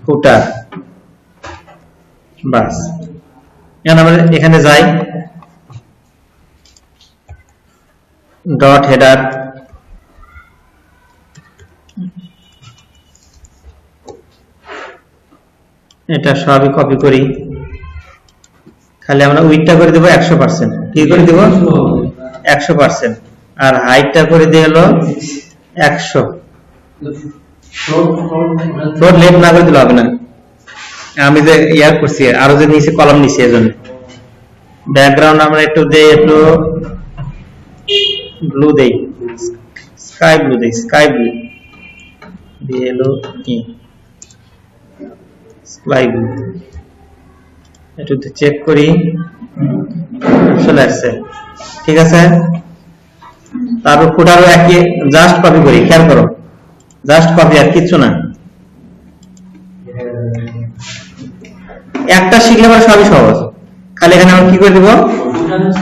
ফুটার, বাস। এখন আমরা এখানে যাই, ডট হেডার, এটা সবই কপি করি, খালি আমরা উইডটা করে দেবো 100%, কি করে দেব 100%, আর হাইটটা করে দিয়ে হলো 100, ফ্লোট লেফট না করে দিলে হবে না, আমি যে ইয়ার করছি আরো যে নিচে কলাম নিচে, এজন্য ব্যাকগ্রাউন্ড আমরা একটু দেই, একটু ব্লু দেই, স্কাই ব্লু দেই, স্কাই ব্লু দিয়ে এলো কি স্কাই ব্লু, একটু চেক করি, চলে আসছে, ঠিক আছে। তারপর ফুটারও একই, জাস্ট কপি করি, খেয়াল করো, জাস্ট কপি, আর কিচ্ছু না। একটা শিখলে পরে সবই সহজ, খালি এখানে আমরা কি করে দিব,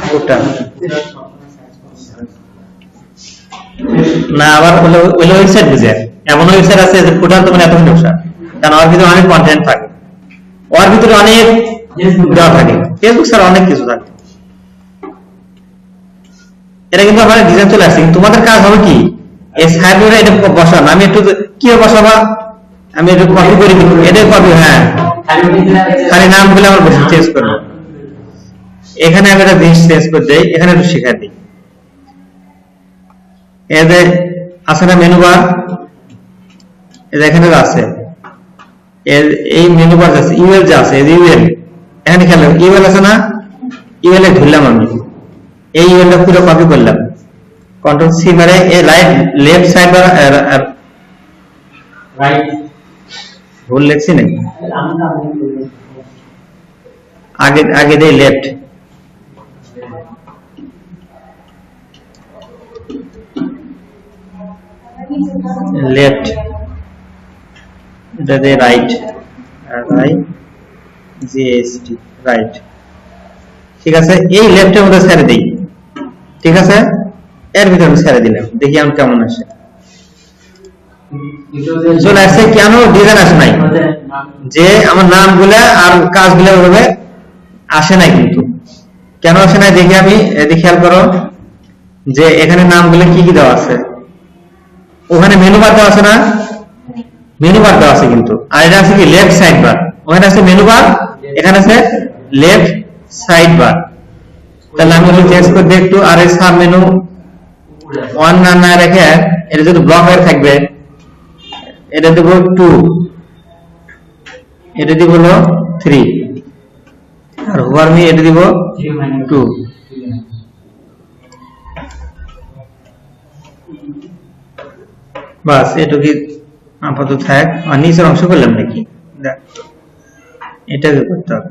ফুটার না, আবার ওয়েবসাইট বুঝে, এমন ওয়েবসাইট আছে যে ফুটার তোমার এত সমস্যা, কারণ ওর ভিতরে অনেক কন্টেন্ট থাকে, ওর ভিতরে অনেক দেওয়া থাকে, ফেসবুক ছাড়া অনেক কিছু থাকে। এটা কিন্তু আমার ডিজাইন চলে আসছে, কিন্তু তোমাদের কাজ হবে কি, এই সাইডে এটা বসানো, আমি একটু কি বসাবা, আমি একটু কপি করে দিব, এটা কপি, হ্যাঁ খালি নামগুলো আমার বসে চেঞ্জ করবো, এখানে আমি একটা জিনিস চেঞ্জ করে দিই, এখানে একটু শেখা দিই, এই যে আছে না মেনু বার, এই যে এখানে আছে এই মেনু বার আছে, ইউএল যে আছে, এই যে ইউএল, এখানে খেয়াল রাখো ইউএল আছে না, ইউএল এ ধরলাম আমি, এই ইউএল টা পুরো কপি করলাম, কন্ট্রোল সি মারে এই রাইট লেফট সাইড বার
রাইট
ভুল লিখছি নাকি, আগে আগে দেই লেফট, লেফট, এটা দেই রাইট, রাইট জিএসটি রাইট, ঠিক আছে। এই লেফটের মধ্যে ছেড়ে দেই, ঠিক আছে, এর ভিতরে ছেড়ে দিলাম, দেখি আমি কেমন আসে। চলে আসছে, কেন ডিজাইন আসে নাই, যে আমার নামগুলা আর কাজগুলা ওইভাবে আসে নাই, কিন্তু কেন আসে নাই দেখি আমি, এদিকে খেয়াল করো যে এখানে নামগুলো কি কি দেওয়া আছে, ওখানে মেনু বার দেওয়া আছে না, মেনু বার দেওয়া আছে কিন্তু, আর এটা আছে কি লেফট সাইড বার, ওখানে আছে মেনু বার, এখানে আছে লেফট সাইড বার, তাহলে আমি চেঞ্জ করে দিই একটু, আর এই সাব মেনু ওয়ান না রেখে এটা যদি ব্লক হয়ে থাকবে, এটা দেব 2, এটা দিব হলো 3, আর হোভার মি এটা দিব 2, বাস এটুকু আপাতত থাক। আর নিচের অংশ করলাম নাকি, এটা করতে হবে,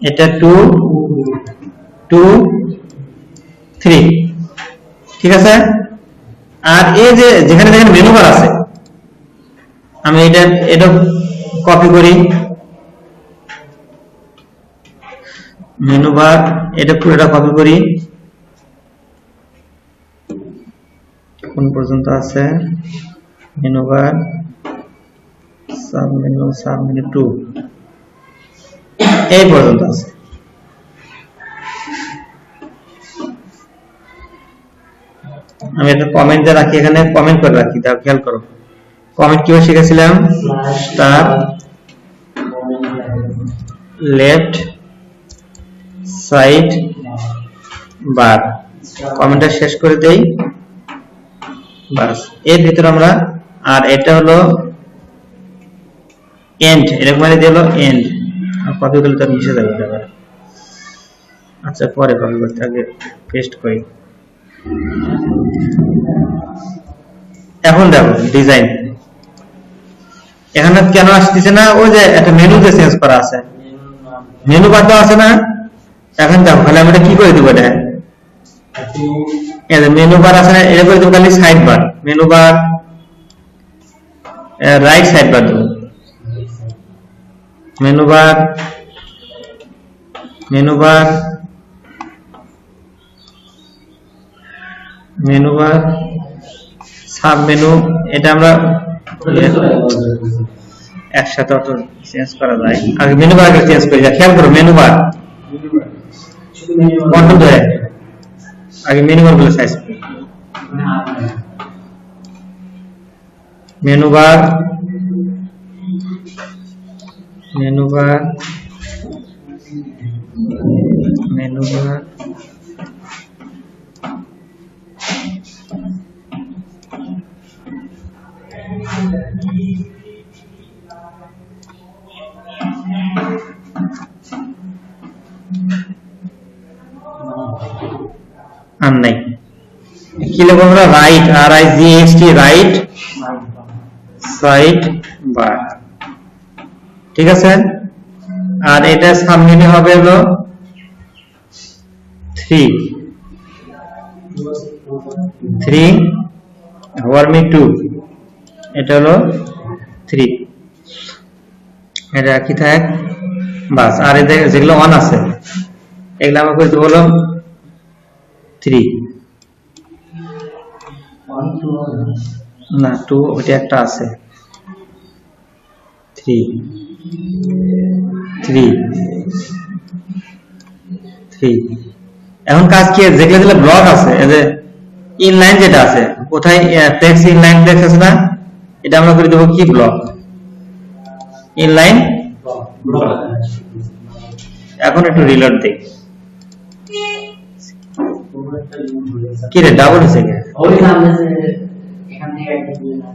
এটা 2 2 3, ঠিক আছে। আর এই যে যেখানে যেখানে মেনু বার আছে, আমি এটা কপি করি, মেনু বার এটা পুরোটা কপি করি, কোন পর্যন্ত আছে, মেনু বার সাব মেনু 2 এই পর্যন্ত আছে। আমি একটা কমেন্ট রাখি, এখানে কমেন্ট করে রাখি, তাও খেয়াল করো কমেন্ট কিভাবে শিখেছিলাম, স্টার লেফট সাইড বার, কমেন্টটা শেষ করে দেই, বাস এর ভিতরে আমরা, আর এটা হলো এন্ড, এরকম মানে দিলো এন্ড, কপি করলে তো মিশে যাবে এটা, আচ্ছা পরে কপি করতে, আগে পেস্ট করি। এখন দেখো ডিজাইন এখানে কেন আসতেছে না, ওই যে একটা মেনু যে চেঞ্জ করা আছে, মেনু বার দেওয়া আছে না, এখন দেখো তাহলে আমি এটা কি করে দেবো, এটা মেনু বার আছে না, এটা করে দেবো খালি side bar, menu bar right side bar দেবো, menu bar menu bar menu bar sub menu, এটা আমরা একসাথে অটো চেঞ্জ করা যায়, আগে মেনু বার চেঞ্জ করি, খেয়াল করো মেনু বার কন্ট্রোল ধরে আগে মেনু বার গুলো সাইজ করি, menu bar menu bar menu bar আর নাই, কি লিখবো আমরা, right R I G S T right side bar, ঠিক আছে। আর এটা সাবমেনু হবে হলো 3 হোভার মি 2, এটা হলো 3, এটা কি থাক, বাস। আর এদের যেগুলো অন আছে এগুলো আমরা করে দেবো হলো 3 না 2, ওইটা একটা আছে 3 3 3। এখন কাজ কি, যেগুলো যেগুলো ব্লক আছে, এই যে ইনলাইন যেটা আছে, কোথায় ফ্লেক্স ইনলাইন ফ্লেক্স আছে না, এটা আমরা করে দেবো কি ব্লক, ইনলাইন এখন একটু রিলোড দেই, কি রে ডাবল হয়েছে কে
ওই সামনে যে এখান থেকে একটা দুই না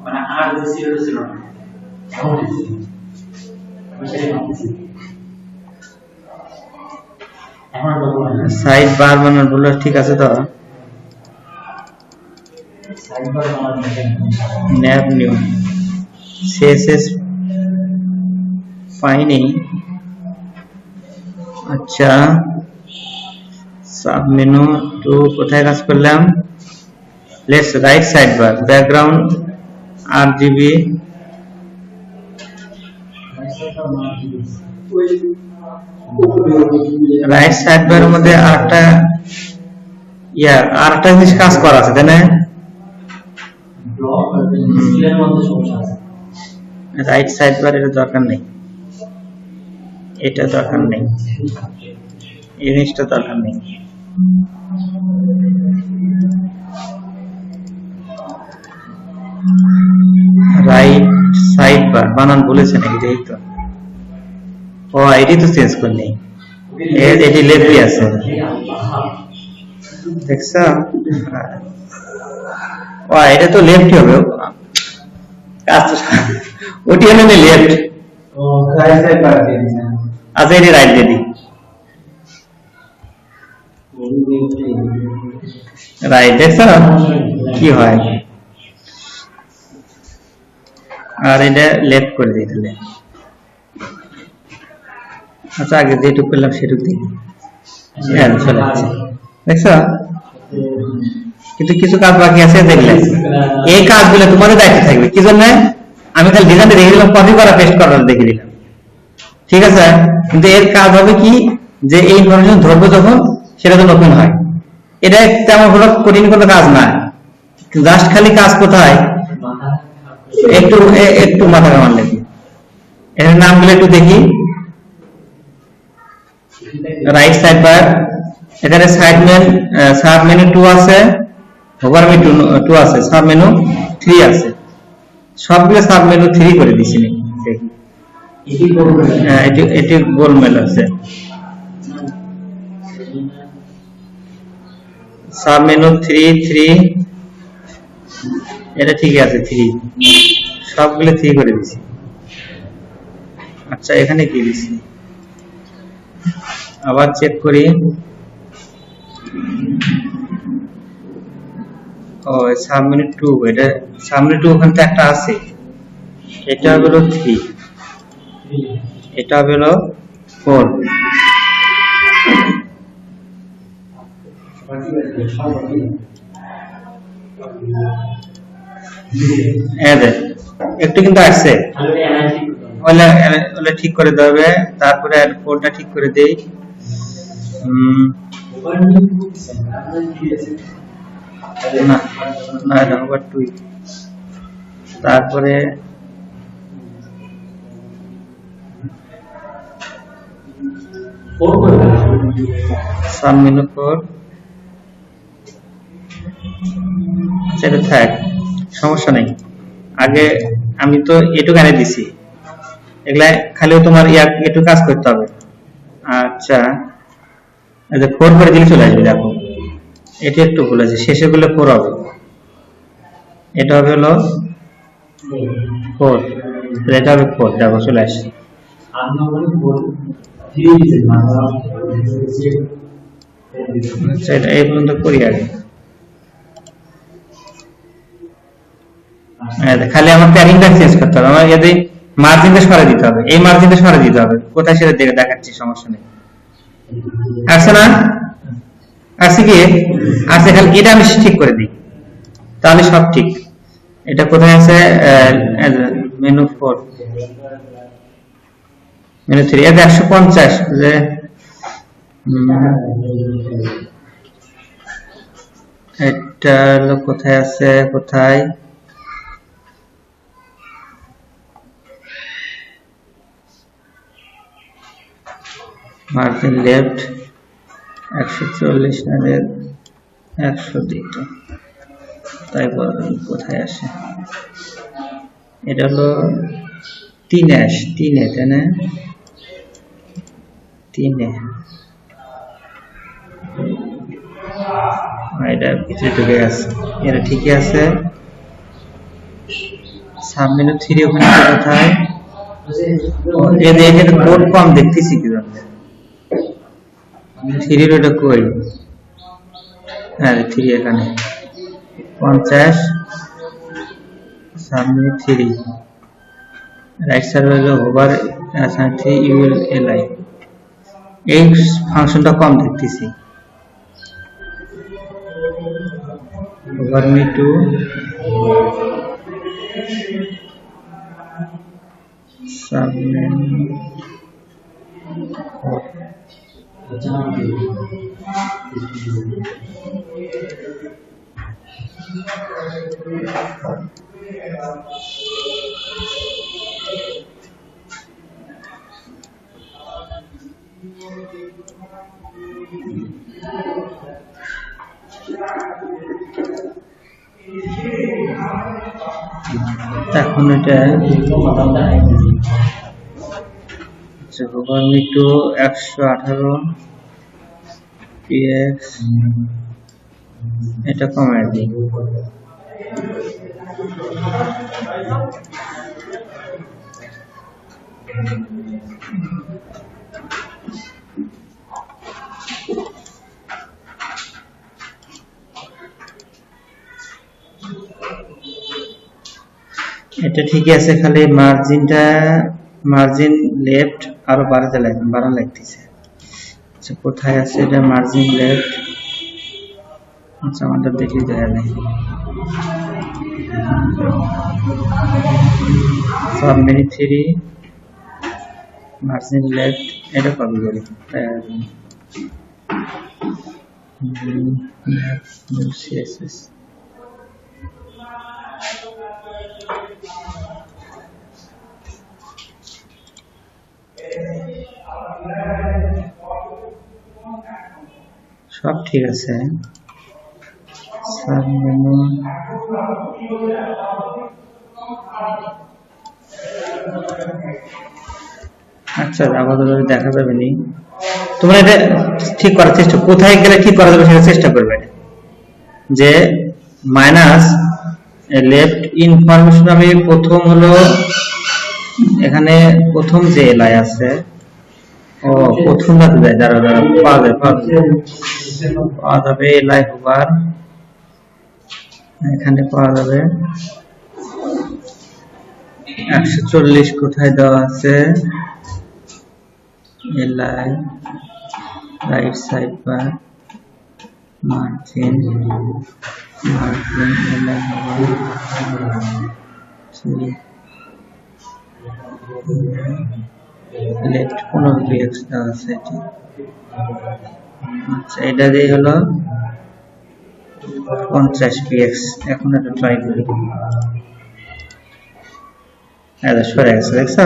মানে আর যে জিরো ছিল না এখন দিছি আমি সেটা ভাবছি এখন ডবল
সাইড বার বানানো বললো ঠিক আছে তো
সাইড বার বানানো
ন্যাপ নিউ সিএসএস পাইনি আচ্ছা সাব মেনু তো কোথায় কাজ করলাম let's write side bar background RGB right side বারের মধ্যে আরেকটা জিনিস কাজ করা আছে তাই না
ব্লক ডিসপ্লের মধ্যে সমস্যা আছে
রাইট সাইড বার এর দরকার নেই এটা দরকার নেই এই জিনিসটা দরকার নেই রাইট সাইড বার বানান বলেছে নাকি এই তো ও এটি তো চেঞ্জ করে নেই এটি লেফটই আছে দেখছো ও এটা তো লেফটই হবে ওটি হলো লেফট
ও রাইট সাইড বার দিয়ে দিছেন
আচ্ছা এটি রাইট দিয়ে দিই রাইট দেখছো কি হয় আর এটা লেফট করে দিই তাহলে আচ্ছা আগে যেটুকু করলাম সেটুকু দিই হ্যাঁ চলে যাচ্ছে দেখছো কিন্তু কিছু কাজ বাকি আছে দেখলে এই কাজগুলো তোমাদের দায়িত্ব থাকবে কি জন্য আমি তাহলে ডিজাইনটা দেখে দিলাম কপি করা পেস্ট করা দেখে দিলাম ঠিক আছে কিন্তু এর কাজ হবে কি যে এই ইনফরমেশন ধরবো যখন সেটা তো নতুন হয় এটা তেমন কোনো কঠিন কোনো কাজ না জাস্ট খালি কাজ কোথায় একটু একটু মাথা কামান লাগবে এর নামগুলো একটু দেখি রাইট সাইড বার এখানে সাব মেনু 2 আছে ওভার মেনু 2 আছে সাব মেনু 3 আছে সবগুলো সাব মেনু 3 করে দিছি নাকি দেখি এটি গোলমেল আছে সাব মেনু 3 এটা ঠিক আছে 3 সবগুলো 3 করে দিছি আচ্ছা এখানে কি দিছি আবার চেক করি ও সাব মেনু 2 এটা সাব মেনু 2 ওখানে তো একটা আছে এটা হলো 3 এটা হলো 4 একটু কিন্তু আসছে ওলে ঠিক করে দেবে তারপরে কোডটা ঠিক করে দেই না না এটা ওভার 2 তারপরে সাব মেনু 4 সেটা থাক সমস্যা নেই আগে আমি তো এটুকু এনে দিছি এগুলা খালি তোমার একটু কাজ করতে হবে আচ্ছা আচ্ছা 4 করে দিলে চলে আসবে দেখো এটা একটু ভুল আছে শেষে গুলো 4 হবে এটা হবে হলো 4 এটা হবে 4 দেখো চলে আসছে আচ্ছা এটা এই পর্যন্ত করি আগে খালি আমার প্যারিংটা চেঞ্জ করতে হবে আমার যদি মার্জিনটা সরে দিতে হবে এই মার্জিনটা সরে দিতে হবে কোথায় সেটা দেখে দেখাচ্ছি সমস্যা নেই আসছে না আসছে কি আসছে খালি এটা আমি ঠিক করে দিই তাহলে সব ঠিক এটা কোথায় আছে মেনু 4 মেনু 3 এটা 150 যে এটা কোথায় আছে কোথায় মার্জিন লেফট 140 না 100 দিতে তাই কোথায় আসে এটা হলো 3 তাই না 3 এটা ভিতরে ঢুকে গেছে, এটা ঠিকই আছে। সাবমেনু 3 ওখানে কোথায়? এদের কোড কম দেখতেছি কি জন্য? 3 এর ওটা কই? হ্যাঁ 3 এখানে 50 সাবমেনু 3 রাইট সাইড হলো হোভার অ্যাসাইন 3 ইউএল এলআই। এই ফাংশনটা কম দেখতেছি। হোভার মি টু সাবমেনু এখন এটা হোভার মি টু 118 px এটা কমায় দিই। এটা ঠিক আছে, খালি মার্জিন লেফট আরো বাড়া লাগতেছে। আচ্ছা কোথায় আছে এটা মার্জিন লেফট? আচ্ছা আমাদের দেখি দেখা নাই। সাবমেনু 3 মার্জিন লেফট এটা কপি করি। CSS সব ঠিক আছে। সাবমেনু আচ্ছা আপাতত দেখা যাবে নি। তোমরা এটা ঠিক করার চেষ্টা, কোথায় গেলে ঠিক করা যাবে সেটা চেষ্টা করবে। যে মাইনাস লেফট ইনফরমেশন আমি প্রথম হলো এখানে প্রথম যে এলআই আছে, ও প্রথমটাতে যায়, দাঁড়া পাওয়া যাবে এলআই হোভার এখানে পাওয়া যাবে 140 কোথায় দেওয়া আছে? LI right side bar margin LI hover left 15 px দেওয়া আছে এটি। আচ্ছা এটা দিয়ে হলো 50 px। এখন এটা ট্রাই করি। এটা সরে গেছে, দেখছো?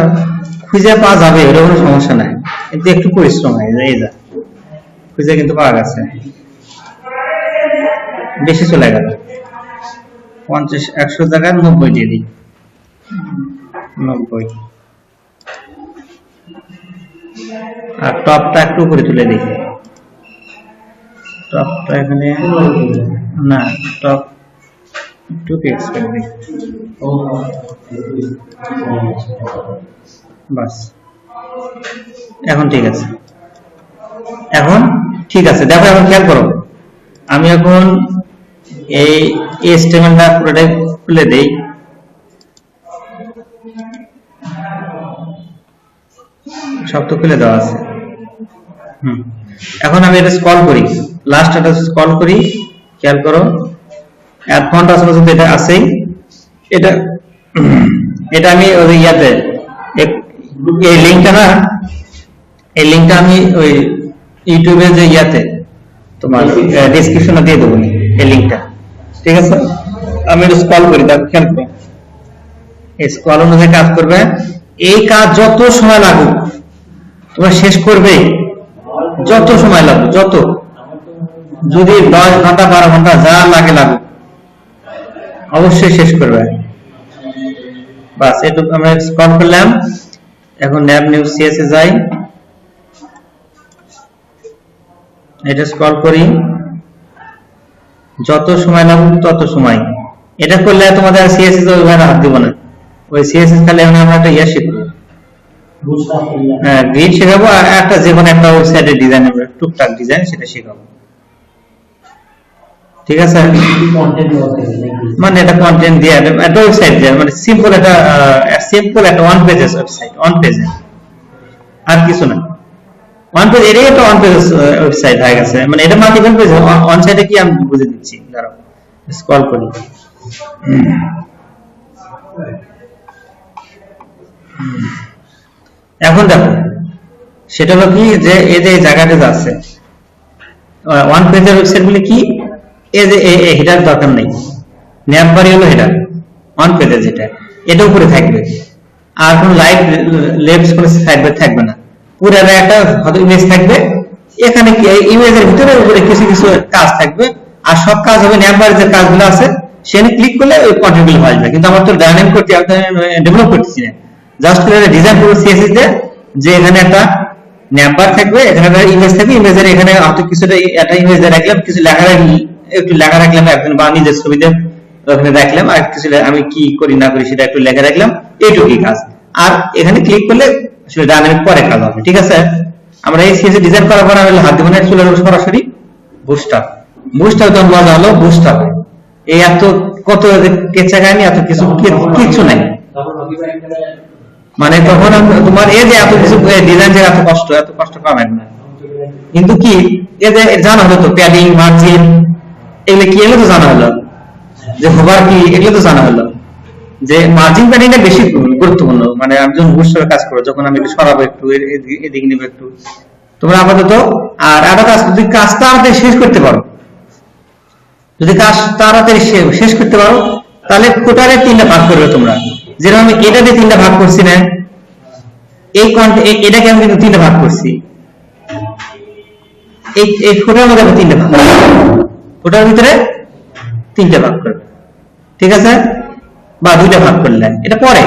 খুঁজে পাওয়া যাবে, ওটা কোনো সমস্যা নাই, কিন্তু একটু পরিশ্রম হয়। এই যা খুঁজে কিন্তু পাওয়া গেছে, বেশি চলে গেল। 100 জায়গায় 90 দিয়ে দিই, 90। আর টপটা একটু উপরে তুলে দিই। টপটা এখানে না, টপ 2 px করে দিই। বাস এখন ঠিক আছে। দেখো এখন খেয়াল করো, আমি এখন এই HTML-টা পুরোটাই খুলে দেই। সব তো খুলে দেওয়া আছে। এখন আমি এটা স্ক্রল করি, লাস্ট এটা স্ক্রল করি, খেয়াল করো অ্যাড ফন্ট আসলে এটা আছেই। এটা আমি ওই ইয়াতে এই লিংকটা আমি ওই ইউটিউবে যে ইয়াতে তোমার ডেসক্রিপশনে দিয়ে দেবো এই লিংকটা, ঠিক আছে? আমি এটা স্ক্রল করি, দেখো খেয়াল করো এই স্ক্রল অনুযায়ী কাজ করবে। এই কাজ যত সময় লাগুক তোমরা শেষ করবে, যত সময় লাগুক, যত যদি 10 ঘন্টা 12 ঘন্টা যা লাগে লাগুক অবশ্যই শেষ করবে। বাস এটুকু আমরা স্ক্রল করলাম। এখন ন্যাব নিউজ সিএস এ যাই, এটা স্ক্রল করি, যত সময় লাগুক তত সময়। এটা করলে তোমাদের সিএসএস ওইভাবে হাত দিব না, ওই সিএসএস খালি আমরা একটা ইয়ে শিখবো, হ্যাঁ গ্রিড শেখাবো, আর একটা যে কোনো একটা ওয়েবসাইটের ডিজাইন, টুকটাক ডিজাইন সেটা শেখাবো, ঠিক আছে? মানে এটা কন্টেন্ট দিয়ে একটা ওয়েবসাইট দিয়ে, মানে সিম্পল একটা ওয়ান পেজেস ওয়েবসাইট, ওয়ান পেজে, আর কিছু না। ওয়ান পেজ এটাই একটা ওয়ান পেজ ওয়েবসাইট হয়ে গেছে, মানে এটা মাল্টিপল পেজ। ওয়ান সাইডে কি আমি বুঝে দিচ্ছি, দাঁড়াও স্ক্রল করি। এখন দেখো সেটা হলো কি, যে এই যে জায়গাটা আছে ওয়ান পেজের ওয়েবসাইট গুলি কি, এই যে হেডার দরকার নেই, ন্যাপ বাড়ি হলো হেডার ওয়ান পেজের, যেটা এটা উপরে থাকবে, আর কোন লাইট লেফট কোনো সাইড থাকবে না, পুরো একটা হয়তো ইমেজ থাকবে, এখানে কি ইমেজের ভিতরে উপরে কিছু কিছু কাজ থাকবে, আর সব কাজ হবে ন্যাপ বাড়ির যে কাজগুলো আছে সেখানে ক্লিক করলে ওই কন্টেন্ট গুলো হয়ে যাবে। কিন্তু আমার তো ডাইনামিক করতে, ডেভেলপ করতেছি না, জাস্ট ডিজাইন করবো সিএসএস দিয়ে, যে এখানে একটা ন্যাপ বার থাকবে, এখানে একটা ইমেজ থাকবে, ইমেজের এখানে হয়তো কিছুটা একটা ইমেজ দিয়ে রাখলাম, কিছু লেখা একটু লেখা রাখলাম, একজন বা নিজের ছবিতে ওখানে রাখলাম, আর কিছু আমি কি করি না করি সেটা একটু লেখা রাখলাম, এইটুকুই কাজ। আর এখানে ক্লিক করলে আসলে ডাইনামিক পরে কাজ হবে, ঠিক আছে? আমরা এই সিএসএস ডিজাইন করার পর আমি হাত দিব না, চলে যাবো সরাসরি বুস্টার। বুস্টার তো মজা হলো, বুস্টার এই এত কত কেঁচা কাহিনী, এত কিছু কিচ্ছু নাই, মানে তখন তোমার এই যে এত কিছু ডিজাইন, যে এত কষ্ট পাবেন না। কিন্তু কি এই যে জানা হলো তো প্যাডিং, মার্জিন, এগুলো কি, এগুলো তো জানা হলো, যে হোভার কি, এগুলো তো জানা হলো, যে মার্জিন প্যাডিংটা বেশি গুরুত্বপূর্ণ। মানে আমি যখন বুস্টারে কাজ করবো, যখন আমি একটু সরাবো, একটু এদিকে নিবো একটু, তোমরা আপাতত আর একটা কাজ, যদি কাজ তাড়াতাড়ি শেষ করতে পারো, যদি কাজ তাড়াতাড়ি শেষ করতে পারো, তাহলে ফুটারে 3টা ভাগ করবে তোমরা। যেরকম আমি এটা দিয়ে 3টা ভাগ করছি না, এটাকে আমি কিন্তু 3টা ভাগ করছি, এই ফুটার মধ্যে 3টা ভাগ, ফুটার ভিতরে 3টা ভাগ করবে, ঠিক আছে? বা 2টা ভাগ করলেন, এটা পরে,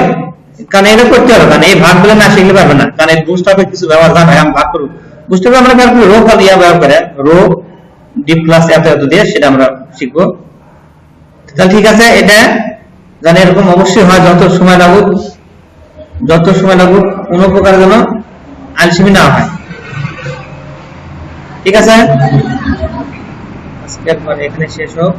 কারণ এটা করতে হবে, কারণ এই ভাগগুলো না শিখলে পারবে না, কারণ এই বুস্ট হবে কিছু ব্যবহার জানা, আমি ভাগ করবো, বুস্ট হবে আমরা ব্যবহার করি রো খালি ব্যবহার করে, রো ডি প্লাস এত দিয়ে সেটা আমরা শিখবো। তাহলে ঠিক আছে, এটা জানি এরকম অবশ্যই হয়, যত সময় লাগুক কোনো প্রকার যেন আলসেমি না হয়, ঠিক আছে? আজকের পর এখানে শেষ হোক।